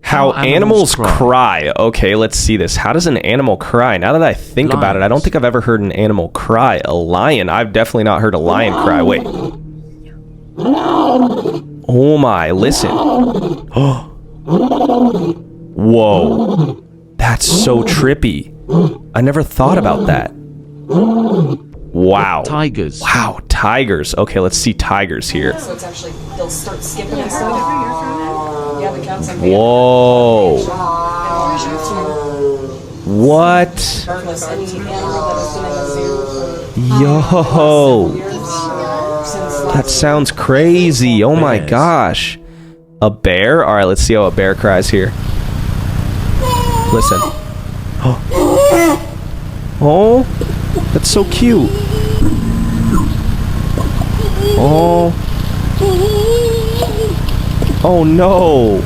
How animals cry. Okay, let's see this. How does an animal cry? Now that I think about it, I don't think I've ever heard an animal cry. A lion. I've definitely not heard a lion cry. Wait. Oh my, listen. Whoa. That's so trippy. I never thought about that. Wow. Tigers. Wow, tigers. Okay, let's see tigers here. So it's actually, they'll start skipping and stuff. Yeah, the cats and Whoa. What? regardless, any animal that has been in the zoo for Yo. years, since That sounds crazy. Oh my Bears. gosh. A bear? Alright, let's see how a bear cries here. Listen. Oh, that's so cute. Oh. Oh no.